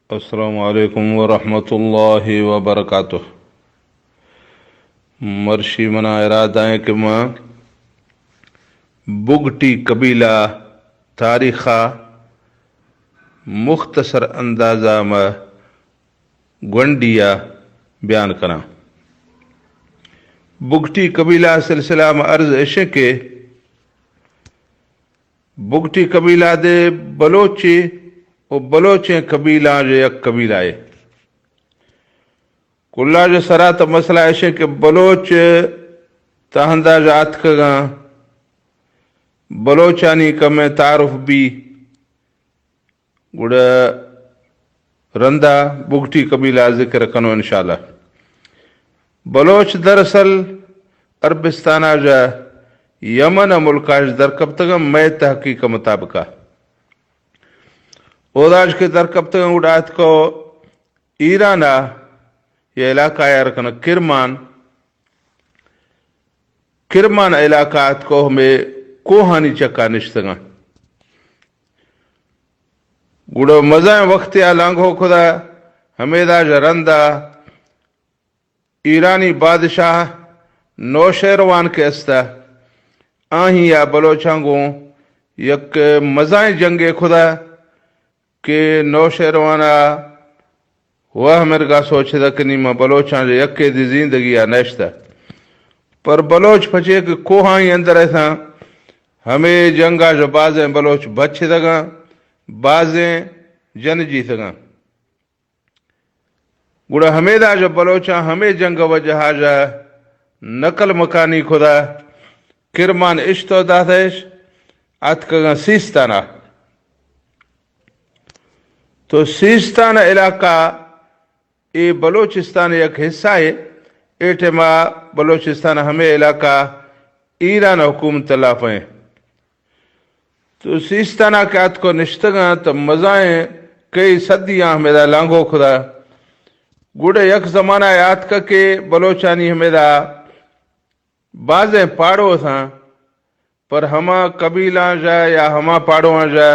السلام علیکم ورحمۃ اللہ وبرکاتہ. مرشی منا ارادہ ہے کہ میں بگٹی قبیلہ تاریخہ مختصر اندازہ میں گونڈیا بیان کرا. بگٹی قبیلہ سلسلہ میں عرض ایشے کہ بگٹی قبیلہ دے بلوچی وہ بلوچیں قبیلہ جو یک قبیلہ ہے. کلا جو سرات مسئلہ ایشے کہ بلوچ تہندہ جات کگا بلوچانی کم تعارف بھی گڑ رندہ بگٹی قبیلہ ذکر کنو انشاءاللہ. بلوچ دراصل عربستانہ جا یمن ملکاش درکب تگم میں تحقیق مطابقہ اوداج کے درکب تگم اڑات کو ایرانہ یہ علاقہ یارکن کرمان علاقات کو ہمیں کوہانی چکا نشتگا گڑو مزائیں وقت آلانگ ہو خدا ہمیدہ جرندہ ایرانی بادشاہ نوشیروان کے استا آہی یا بلوچانگوں یک مزائیں جنگ خدا کہ نوشیروانہ وہ مرگا سوچے دا کنی ما بلوچان جو یکے دی زندگی نشتا پر بلوچ پچے کہ کوہاں اندر ایسا ہمیں جنگا جو بازیں بلوچ بچے دگا بازیں جن جی سگا گوڑا ہمیں دا جو بلوچان ہمیں جنگ وجہ جا نقل مکانی خدا کرمان اشتو دادش آت کگا سیستانہ تو سیستانہ علاقہ یہ بلوچستان ایک حصہ ہے. ایٹما بلوچستان ہمیں علاقہ ایران حکومت تلاف ہیں تو سیستانہ کے آت کو نشتگاں تو مزائیں کئی صدیاں ہمیں دا لانگو خدا گوڑے یک زمانہ آت کا کہ بلوچانی ہمیں دا بازیں پاڑو تھا پر ہما قبیلہ جا یا ہما پاڑو جا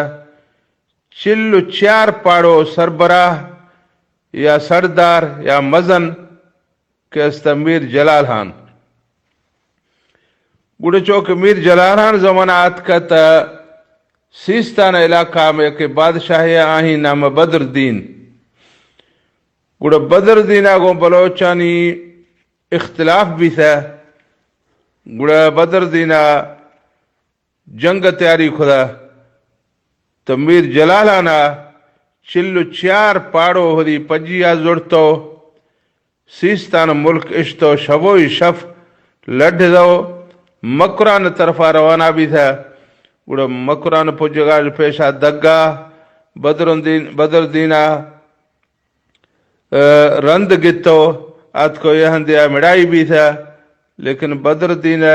چلو چار پاڑو سربراہ یا سردار یا مزن کے استا میر جلال خان گوڑے چوک میر جلال خان زمانات کا تا سیستان علاقہ میں کہ بادشاہ آہی نام بدر الدین گوڑے بدر الدین آگوں بلوچانی اختلاف بھی تھا گوڑے بدر الدین جنگ تیاری خدا تو میر جلال خان چلو چار پاڑو ہدی پجیا زڑتو سیستان ملک اشتو شبوی شف لڑ دو مکران طرفا روانہ بھی تھا گوڑا مکران پجگا پیشا دگا بدر دینا رند گتو آت کو یہاں دیا مڑائی بھی تھا لیکن بدر دینا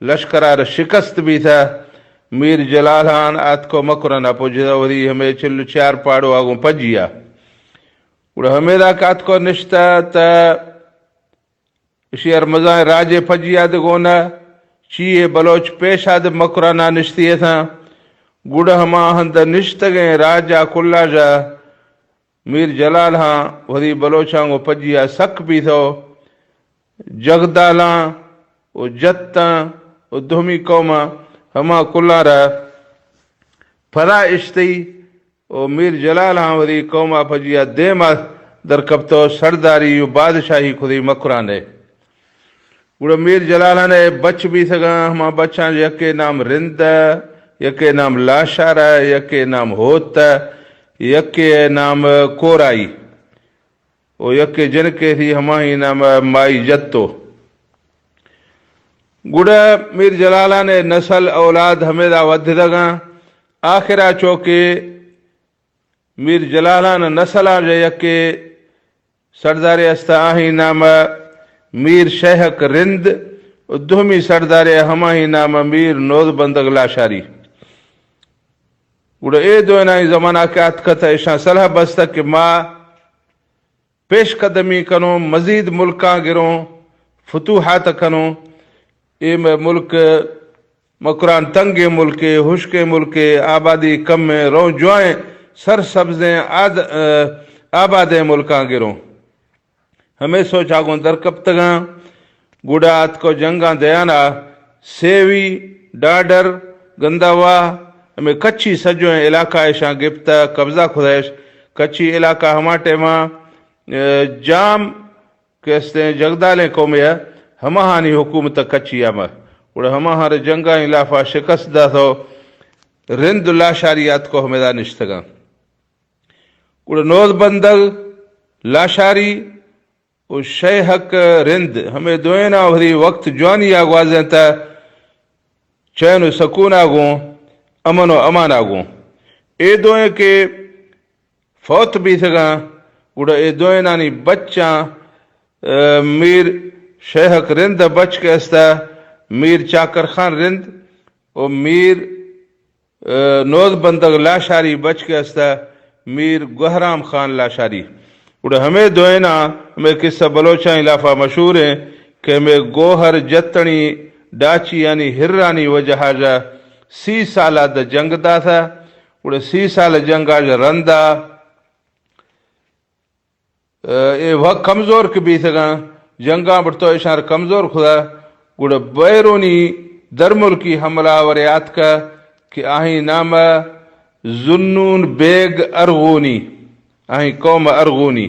لشکرار شکست بھی تھا. میر جلال خان آت کو مکرانہ پوجھا وری ہمیں چلو چار پاڑو آگوں پجیا اور ہمیں دا کات کو نشتا تا شیر مزائیں راجے پجیا دگونا چیئے بلوچ پیشا دا مکرانہ نشتی تھا گوڑا ہما ہند نشتگیں راجہ کلا جا میر جلال خان وری بلوچانگو پجیا سک بھی تھو جگدالاں و جتاں و دھومی قوما ہما کلا را پھلا اشتی و میر جلال خان وری قوما پجیا دیما درکبتو سرداری و بادشاہی خودی مکران ہے. گوڑا میر جلال خان بچ بھی سگا ہما بچان یکے نام رند یکے نام لاشارہ یکے نام ہوت یکے نام کورائی و یکے جن کے تھی ہمائی نام مائی جتو. گوڑا میر جلالہ نے نسل اولاد ہمیں دا ود دگا آخرہ چوکے میر جلالہ نے نسل آ جائے کہ سردار استا آہی نام میر شہک رند دہمی سردار ہماہی نام میر نوز بندگ لاشاری. گوڑا اے دوئنائی زمانہ کے آت کتا اشان صلح بستا کہ ماں پیش قدمی کنوں مزید ملکاں گروں فتوحات کنوں اے ملک مکران تنگ ملک خشک ملک آبادی کم میں رو جوائیں سر سبزیں آباد ملکاں گروں ہمیں سوچا گوں درکب تگاں گوڑات کو جنگاں دیانا سیوی ڈاڈر گنداوا ہمیں کچھی سجو علاقہ ایشاں گپتا قبضہ خدایش کچھی علاقہ ہماٹے ماں جام کہتے ہیں جگدالیں قومیہ ہمہانی حکومت کچھی آمہ اور ہمہارے جنگاں علاقہ شکست دا تھو رند لاشاریات کو ہمیں دا نشتگاں اور نوز بندل لاشاری اور شیحق رند ہمیں دوئینا وری وقت جوانی آگوازیں تا چین و سکون آگوں امن و امان آگوں اے دوئیں کے فوت بھی تھگاں گوڑا اے دوئنانی بچاں میر شیحق رند بچ کے استا میر چاکر خان رند اور میر نوز بندگ لاشاری بچ کے استا میر گہرام خان لاشاری گوڑا ہمیں دوئنا ہمیں قصہ بلوچاں علاقہ مشہور ہیں کہ ہمیں گوہر جتنی ڈاچی یعنی ہرانی وجہ جا 30 سالہ دا جنگ دا تھا گوڑا 30 سال جنگ آجا رندا اے وقت کمزور کے بھی تھگاں جنگاں بڑھتو اشار کمزور خدا گوڑا بیرونی درملکی حملہ وریات کا کہ آہیں نام زنون بیگ ارغونی آہیں قوم ارغونی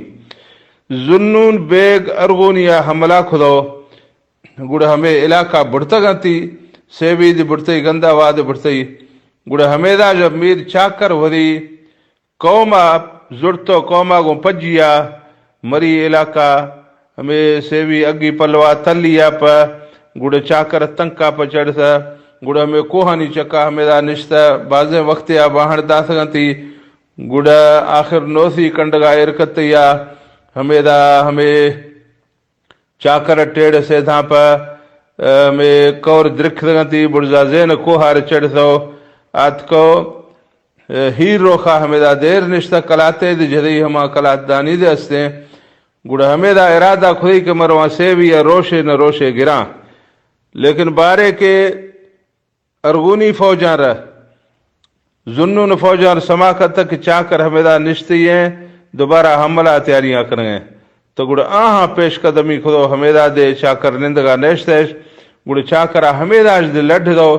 زنون بیگ ارغونی حملہ خدو گوڑا ہمیں علاقہ بڑھتا گا تھی سیوی دی بڑھتے گندہ واد بڑھتے گوڑا ہمیں دا جب میر چاکر وری قومہ زڑتو قومہ گو پجیا مری علاقہ ہمیں سیوی اگی پلوا تلیا پا گوڑا چاکر تنکا پا چڑھتا گوڑا ہمیں کوہانی چکا ہمیں دا نشتا بازیں وقت یا باہر دا سکا تھی گوڑا آخر نوسی کنڈگا ارکت یا ہمیں دا ہمیں چاکر ٹیڑ سے تھا پا ہمیں کور درکھ سکا تھی برزا زین کوہار چڑھتو آت کو ہیر روخا ہمیں دا دیر نشتا کلاتے دی جدی ہما کلات دانی دے استے گوڑا ہمیں دا ارادہ کھوئی کہ مروان سیوی یا روشے نہ روشے گراں لیکن بارے کے ارغونی فوجاں رہ زنون فوجاں سماکت تک چاکر ہمیں دا نشتی ہیں دوبارہ حملہ تیاریاں کریں تو گوڑا آہاں پیش قدمی کھدو ہمیں دا دے چاکر نندگا نیشتیش گوڑا چاکرہ ہمیں دا دے لڑھ دو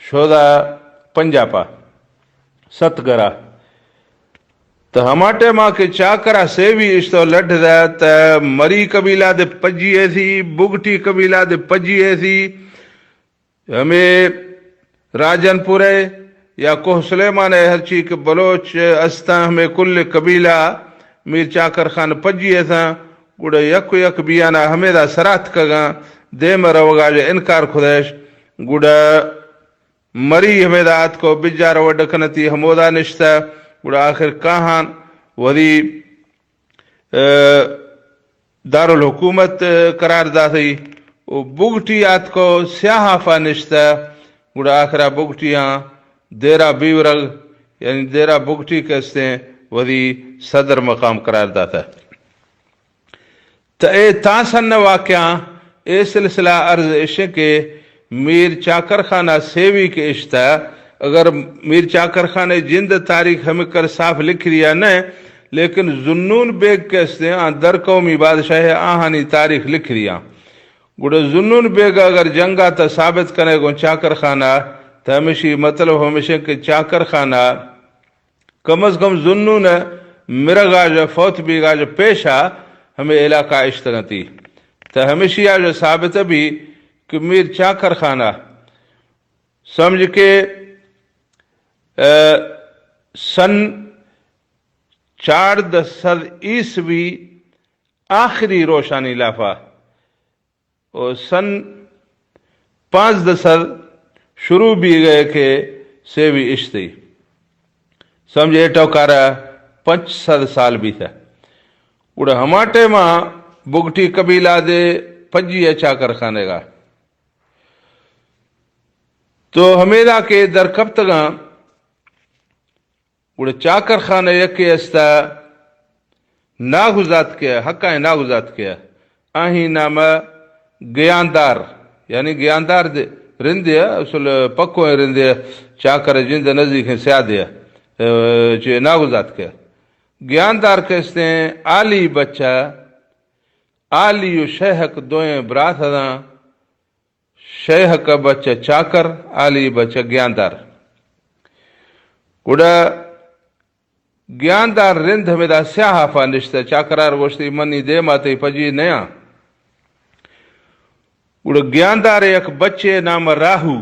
شودا پنجاپا ست گرہ تو ہماٹے ماں کے چاکرہ سیوی اشتو لڑھ دا تا مری قبیلہ دے پجی ایسی بگٹی قبیلہ دے پجی ایسی ہمیں راجن پورے یا کوہ سلیمان ہے ہر چیز بلوچ استا ہمیں کل قبیلہ میر چاکر خان پجی ایسا گوڑا یک بیانا ہمیں دا سرات کگا دے مروگا جو انکار خودش گوڑا مری ہمیں دا آت کو بجار وڈکنتی ہمودا نشتا گوڑا آخر کہاں وری دارالحکومت قرار دا تھی وہ بگٹی آت کو سیاہافا نشتا گوڑا آخرہ بگٹیاں دیرہ بیورگ یعنی دیرہ بگٹی کہتے ہیں وری صدر مقام قرار داتا ہے تو اے تاسن واقعہ اے سلسلہ عرض اشے کے میر چاکر خانہ سیوی کے اشتا اگر میر چاکر خانہ جند تاریخ ہمیں کر صاف لکھ دیا نہیں لیکن زنون بیگ کہتے ہیں در قومی بادشاہ آہانی تاریخ لکھ دیا گوڑا زنون بیگ اگر جنگا تا ثابت کرنے گو چاکر خانہ تا ہمیشی مطلب ہمیشہ کہ چاکر خانہ کم از کم زنون مرگا جو فوت بیگا جو پیشا ہمیں علاقہ اشتگتی تا ہمیشی جو ثابت بھی کہ میر چاکر خانہ سمجھ کے سن 1400 عیسوی آخری روشانی لافا اور سن 510 شروع بھی گئے کہ سیوی اشتی سمجھے ٹوکارا 500 سال بھی تھا اڑا ہماٹے ماں بگٹی قبیلہ دے پجی چاکر خانے گا تو ہمیدہ کے در کب تگاں اڑا چاکر خانہ یکی استا ناگزات کیا حقہ ناگزات کیا آہی نام گیاندار یعنی گیاندار دے رندیا اصول پکو رندیا چاکر جند نزدیک ہیں سیادیا ناگزاد کیا۔ گیاندار کہتے ہیں آلی بچہ، آلی و شیخ دوئیں برات ہداں، شیخ کا بچہ چاکر، آلی بچہ گیاندار۔ گوڑا گیاندار رند ہمیں دا سیاہ آفا نشتا، چاکرار گوشتی منی دے ماتے پجی نیا۔ گوڑا گیاندار ایک بچے نام راہو،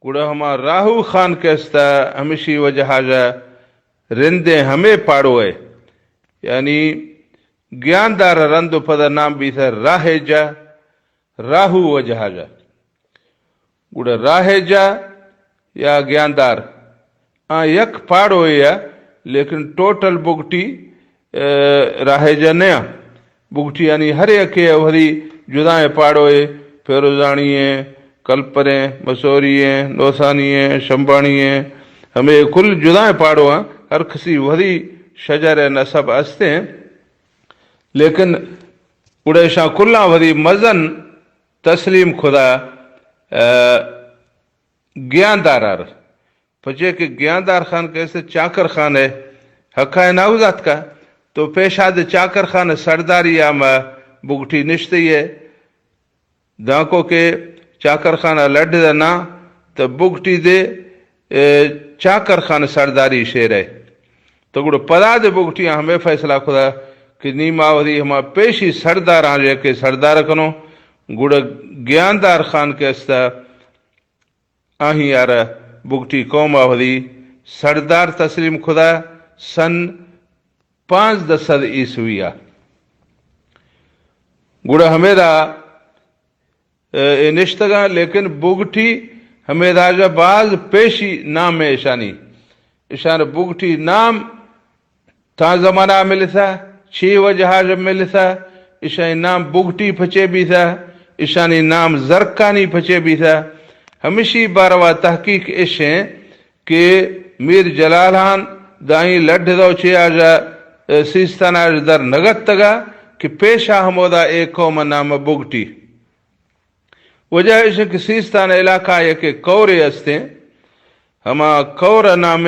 گوڑا ہما راہو خان کہستا ہمیشی وجہ جا رندیں ہمیں پاڑو ہے، یعنی گیاندار رندو پدا نام بھی تھا راہ جا، راہو وجہ جا۔ گوڑا راہ جا یا گیاندار یک پاڑو ہے، لیکن ٹوٹل بگٹی راہ جا نیا بگٹی، یعنی ہر ایک وہی جدائیں پاڑو ہے، فیروزانی ہیں، کلپریں، مسوری ہیں، نوسانی ہیں، شمبانی ہیں، ہمیں کل جدائیں پاڑو ہیں، ہر کسی وہی شجر نصب استے ہیں، لیکن اڑیشاں کلہ وہی مزن تسلیم خدا گیاندار آر پچے کہ گیاندار خان کیسے چاکر خان ہے حقائے ناوزات کا، تو پیشاد چاکر خان سرداری آما بگٹی نشتی ہے، دانکو کے چاکر خانہ لڑ نا تو بگٹی دے چاکر خان سرداری شیر ہے، تو گوڑا پدا دے بگٹیاں ہمیں فیصلہ خدا کہ نیم آوری ہما پیشی سردار آنجے کے سردار کنو۔ گوڑا گیاندار خان کے استا آہی آرہ بگٹی قوم آوری سردار تسلیم خدا سن 510 عیسویہ۔ گوڑا ہمیں دا نشتگا، لیکن بگٹی ہمیں دا جا بعض پیشی نام ہے اشان بگٹی نام تا زمانہ مل تھا، 6 وجہ جب مل تھا، اشانی نام بگٹی پھچے بھی تھا، اشانی نام زرکانی پھچے بھی تھا۔ ہمیشی باروا تحقیق اس ہیں کہ میر جلال خان دائیں لڈ دو چھے آجا سیستان آج در نگت تگا کہ پیشا ہمودا ایک قوم نام بگٹی، وجہ اس کہ سیستان علاقہ یک کورے استے، ہما کور نام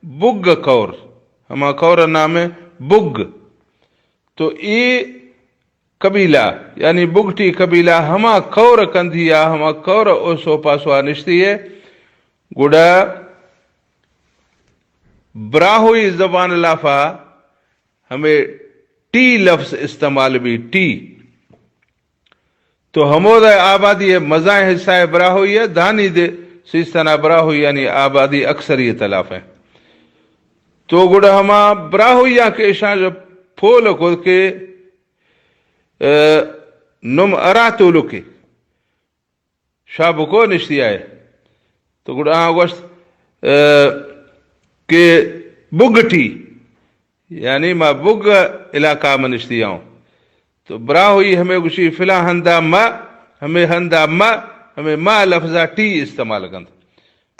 بگ کور، ہما کور نام بگ، تو ای قبیلہ یعنی بگٹی قبیلہ ہما کور کندھیا، ہما کور اوسو پاسوا نشتی ہے۔ گوڑا براہوئی زبان لافا ہمیں ٹی لفظ استعمال بھی ٹی، تو ہمودا آبادی مزائیں حصہ براہوئی ہے، دانی دے سیستانہ براہوئی یعنی آبادی اکثریت تلاف ہے۔ تو گوڑا ہما براہوئیہ کے شاہ جب پھول کھول کے نم اراتولو کے شاب کو نشتی آئے، تو گوڑا گوشت کہ بگٹی یعنی ما بگ علاقہ میں نشتی آؤں، تو براہوئی ہمیں گوشی فلا ہندہ ما، ہمیں ہندہ ما، ہمیں ما لفظہ ٹی استعمال کرتا،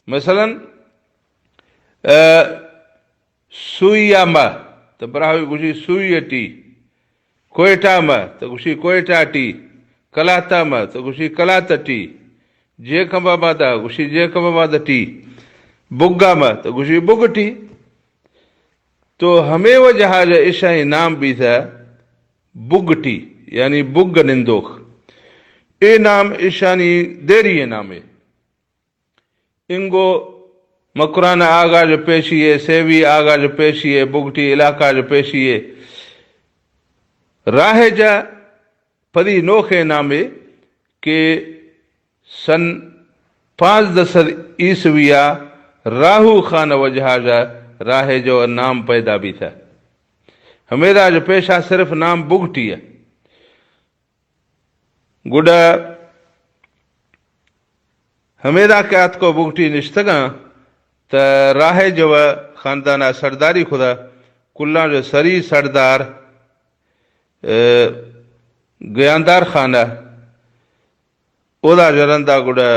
مثلا سوئیا ما تو براہوئی گوشی سوئی ٹی، کوئٹہ ما تو گوشی کوئٹہ ٹی، کلاتا ما تو گوشی کلاتا ٹی، جے کم آبادا گوشی جے کم آبادا ٹی، بگا ما تو گوشی بگ ٹی۔ تو ہمیں وہ جہاز اشائی نام بھی تھا بگٹی یعنی بگ نندوخ، اے نام اشانی دیری نام ہے، انگو مکران آگا جو پیشی ہے، سیوی آگا جو پیشی ہے، بگٹی علاقہ جو پیشی ہے، راہ جا پدی نوخے نامے کہ سن 510 عیسویہ راہو خان وجہ جا راہ جو نام پیدا بھی تھا، ہمیرا جو پیشہ صرف نام بگٹی ہے۔ گوڑا ہمیرا کہت کو بگٹی نشتگاں تا راہ جو خاندانہ سرداری خدا کلہ جو سری سردار گیاندار خانہ اودا جرندہ گوڑا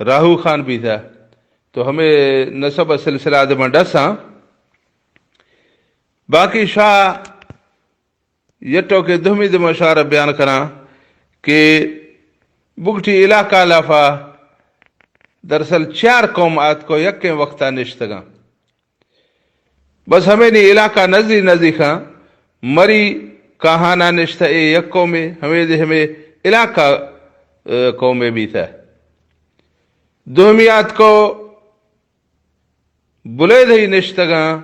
راہو خان بھی تھا، تو ہمیں نسب سلسلہ دے منڈساں باقی شاہ یٹو کے دہمی دے مشارہ بیان کراں کہ بگٹی علاقہ لافا دراصل 4 قوم آت کو یک وقتا نشتگاں بس ہمیں نی علاقہ نزی خاں مری کہانا نشتا اے یک قوم ہمیں علاقہ قوم بھی تھا دومیات کو بلے دہی نشتگاں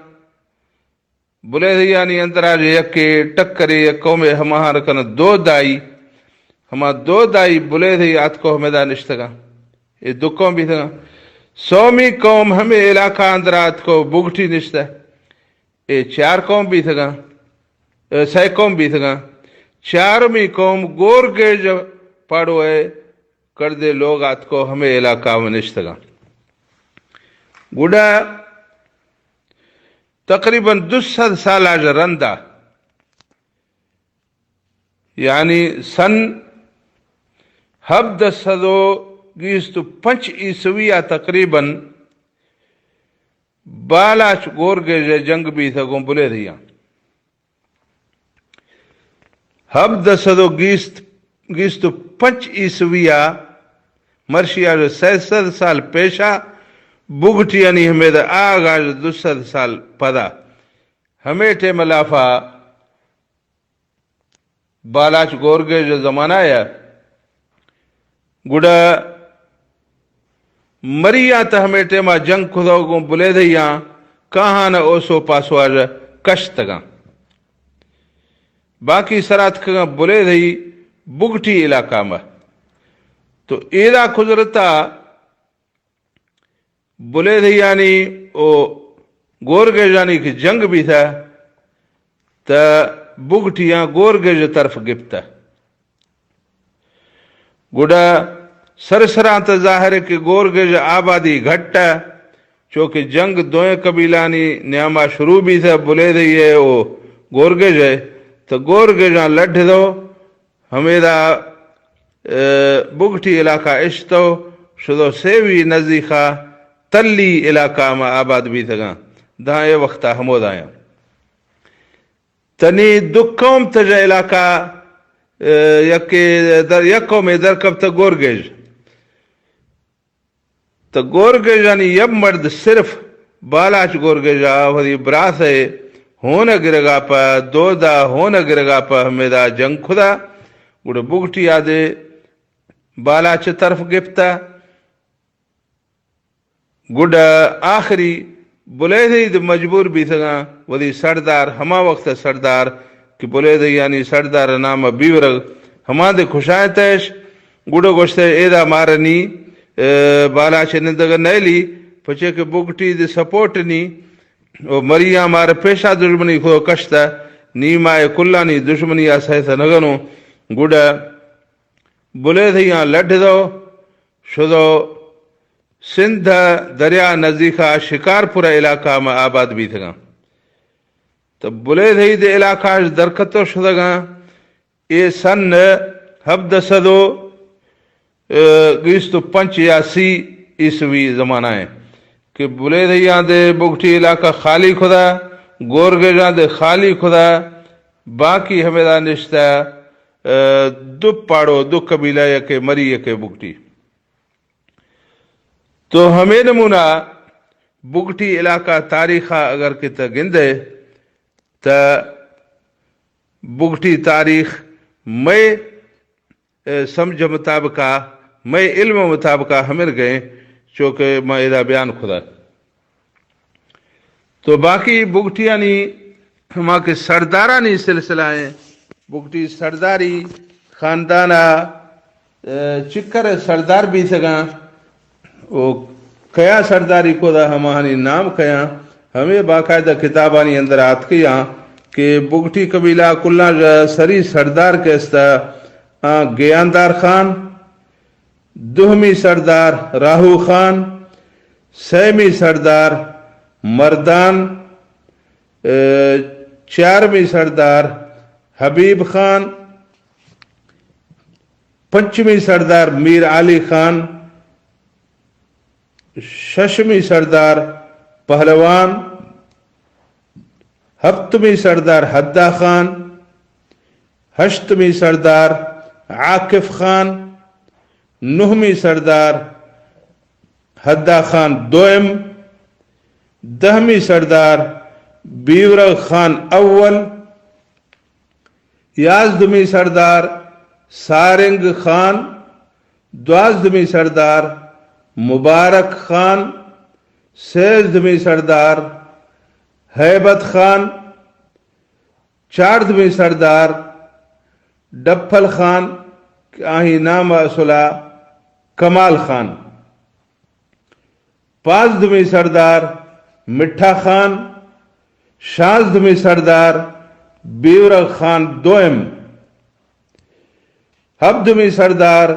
بلے دہی یعنی اندراج یک ٹکرے یک قوم ہمہاں رکن 2 دائی ہما 2 دائی بلے دہی آت کو ہمیں دا نشتگاں یہ 2 قوم بھی تھا سومی قوم ہمیں علاقہ اندرات کو بگٹی نشتا یہ 4 قوم بھی تھا 6 قوم بھی تھا 4ویں قوم گور گیج پاڑو ہے کردے لوگ آت کو ہمیں علاقہ میں نشتگاں گوڑا تقریباً 200 سال آج رندہ یعنی سن 1725 عیسویہ تقریباً بالاچ گور کے جنگ بھی تھا گوں بلے دیا 1725 عیسویہ مرشیا جو 600 سال پیشہ بگٹی یعنی ہمیں دا آغاز 200 سال پدا ہمیں ٹیم لافا بالاچ گورگے جو زمانہ ہے گڑا مریا تا ہمیں ٹیمہ جنگ کھدو گوں بلے دیا کہاں نہ اوسو پاسو آج کشتگاں باقی سرات کھگاں بلے دئی بگٹی علاقہ میں تو ایدہ خزرتا بلے دئی یعنی او گورگے یعنی کہ جنگ بھی تھا تا بگٹیاں گورگے جو طرف گپتا گوڑا سرسران تا ظاہر ہے کہ گورگے جو آبادی گھٹا چونکہ جنگ 2 قبیلانی نیامہ شروع بھی تھا بلے دئی ہے او گورگے جو تو گورگے جو لڑھ دو ہمیں دا بگٹی علاقہ اشتو شدو سیوی نزدیخہ تلی علاقہ میں آباد بھی تھا دائیں وقتا ہمود آیا تنی 2 قوم تجا علاقہ یک قوم درکب تا گورگیج تا گورگیج یعنی یب مرد صرف بالاچ گورگیجا وہی براس ہے ہونا گرگا پا 2 دا ہونا گرگا پا ہمیں دا جنگ خدا گوڑا بگٹی آدھے بالاچ طرف گپتا گوڑا آخری بلے دئی مجبور بھی تھا وہی سردار ہما وقت سردار کہ بلے دئی یعنی سردار نام بیورگ ہما دے خوشائیں تیش گوڑا گوشتے ایدہ مارنی بالاچ نندگا نیلی پچھے کہ بگٹی دے سپورٹ نی اور مریا مار پیشہ دشمنی کو کشتا نیمائے کلانی دشمنی آسائیتا نگنو گوڑا بلے دئیاں لڑھ دو شدو سندھ دریا نزدیکہ شکارپورہ علاقہ میں آباد بھی تھا تو بلے دئی دے علاقہ درکتو شدگاں یہ سن 1725 عیسوی زمانہ ہے کہ بلے دئیاں دے بگٹی علاقہ خالی خدا گورگے جاں دے خالی خدا باقی ہمیں دا نشتا 2 پاڑو 2 قبیلہ یکے مری یکے بگٹی تو ہمیں نمونہ بگٹی علاقہ تاریخہ اگر کتا گندے تا بگٹی تاریخ میں سمجھ مطابقہ میں علم مطابقہ ہمیں گئے چونکہ میں ادھا بیان خدا تو باقی بگٹیانی ہما کے سردارانی سلسلہ ہیں بگٹی سرداری خاندانہ چکر سردار بھی سگاں وہ کیا سرداری کو دا ہمانی نام کیا ہمیں باقاعدہ کتابانی اندر آت کیا کہ بگٹی قبیلہ کلہ سری سردار کہستا گیاندار خان 2ویں سردار راہو خان 6ویں سردار مردان 4ویں سردار حبیب خان 5ویں سردار میر علی خان 6ویں سردار پہلوان 7ویں سردار حدہ خان 8ویں سردار عاقف خان 9ویں سردار حدا خان دوئم، 10ویں سردار بیورغ خان اول، 11ویں سردار سارنگ خان، 12ویں سردار مبارک خان، 13ویں سردار ہیبت خان، 14ویں سردار ڈپھل خان آہی نام اصلا کمال خان، 15ویں سردار مٹھا خان، 16ویں سردار بیورغ خان دوئم، 17ویں سردار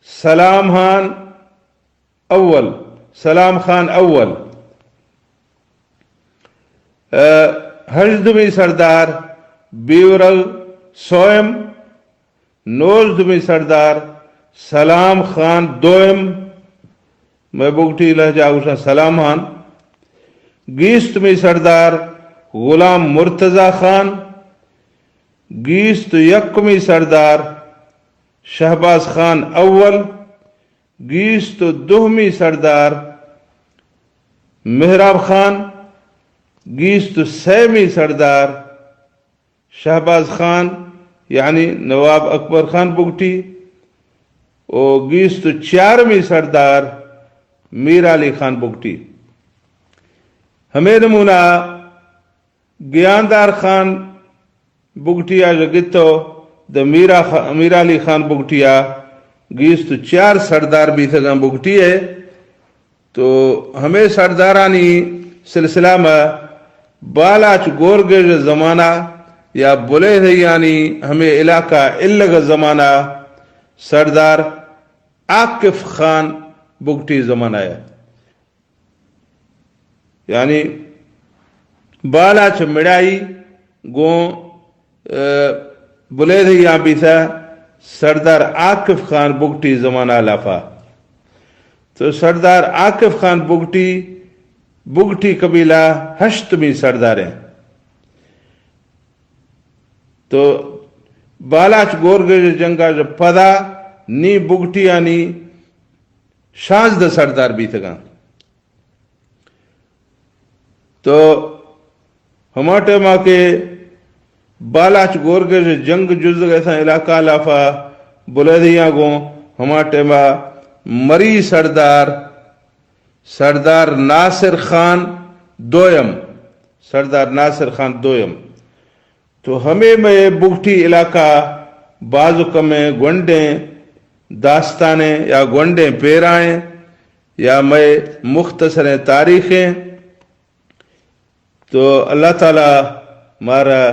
سلام خان اول، 18ویں سردار بیورغ سوئم، 19ویں سردار سلام خان دوئم، میں بگٹی لہجہ گوشا سلام خان، 20ویں سردار غلام مرتضی خان، 21ویں سردار شہباز خان اول، 22ویں سردار محراب خان، 23ویں سردار شہباز خان یعنی نواب اکبر خان بگٹی، اور 24ویں سردار میر علی خان بگٹی۔ ہمیں نمونہ گیاندار خان بگٹیا جو گتو دا میر علی خان بگٹیا 24 سردار بھی تھا بگٹی ہے، تو ہمیں سردارانی سلسلہ میں بالاچ گورگ زمانہ یا بلے تھے یعنی ہمیں علاقہ الگ زمانہ سردار عاقف خان بگٹی زمانہ ہے، یعنی بالاچ مڑائی گو بلے تھے یہاں بھی تھا سردار عاقف خان بگٹی زمانہ لافا۔ تو سردار عاقف خان بگٹی قبیلہ 8ویں سردار ہیں۔ تو بالاچ گورگ جنگا جو پدا نی بگٹی یعنی 16 سردار بھی تھا۔ تو ہمارے ماں کے بالاچ گورگ جنگ جز ایسا علاقہ لافا بلدیاں گو ہمارے ماں مری سردار ناصر خان دوئم، تو ہمیں میں بگٹی علاقہ بازوق میں گونڈیں داستانیں یا گونڈیں پیرائیں یا میں مختصر تاریخیں، تو اللہ تعالیٰ مارا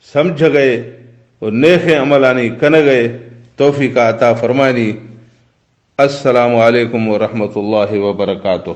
سمجھ گئے اور نیک عملانی کن گئے توفیق عطا فرمانی۔ السلام علیکم ورحمۃ اللہ وبرکاتہ۔